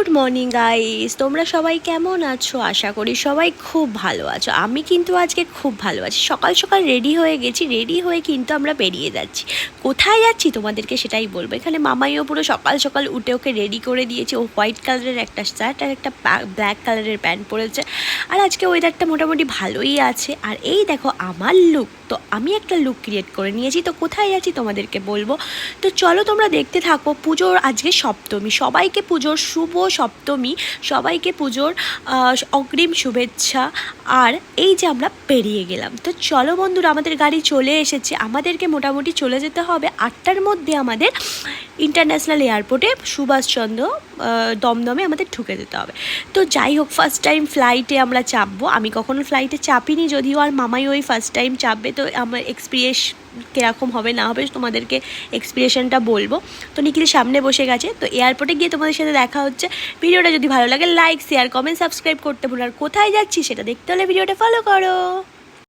Good morning guys, তোমরা সবাই কেমন আছো? আশা করি সবাই খুব ভালো আছো। আমি কিন্তু আজকে খুব ভালো আছি। সকাল সকাল রেডি হয়ে গেছি, রেডি হয়ে কিন্তু আমরা বেরিয়ে যাচ্ছি। কোথায় যাচ্ছি তোমাদেরকে সেটাই বলবো। এখানে মামাইও পুরো সকাল সকাল উঠে ওকে রেডি করে দিয়েছে। ও হোয়াইট কালারের একটা শার্ট আর একটা ব্ল্যাক কালারের প্যান্ট পরেছে। আর আজকে ওয়েদারটা মোটামুটি ভালোই আছে। আর এই দেখো আমার লুক, তো আমি একটা লুক ক্রিয়েট করে নিয়েছি। তো কোথায় যাচ্ছি তোমাদেরকে বলবো, তো চলো তোমরা দেখতে থাকো। পুজোর আজকে সপ্তমী, সবাইকে পুজোর শুভ সপ্তমী, সবাইকে পুজোর অগ্রিম শুভেচ্ছা। আর এই যে আমরা পেরিয়ে গেলাম, তো চলো বন্ধুরা, আমাদের গাড়ি চলে এসেছে। আমাদেরকে মোটামুটি চলে যেতে হবে 8টার মধ্যে আমাদের ইন্টারন্যাশনাল এয়ারপোর্টে সুভাষচন্দ্র দমদমে আমাদের ঢুকে যেতে হবে। তো যাই হোক, ফার্স্ট টাইম ফ্লাইটে আমরা চাপবো। আমি কখনো ফ্লাইটে চাপিনি যদিও, আর মামাই ওই ফার্স্ট টাইম চাপবে। তো আমার এক্সপিরিয়েন্স কীরকম হবে না হবে তোমাদেরকে এক্সপিরিয়েশনটা বলবো। তো নিখিল সামনে বসে গেছে। তো এয়ারপোর্টে গিয়ে তোমাদের সাথে দেখা হচ্ছে। ভিডিওটা যদি ভালো লাগে লাইক শেয়ার কমেন্ট সাবস্ক্রাইব করতে ভুলো। আর কোথায় যাচ্ছি সেটা দেখতে হলে ভিডিওটা ফলো করো।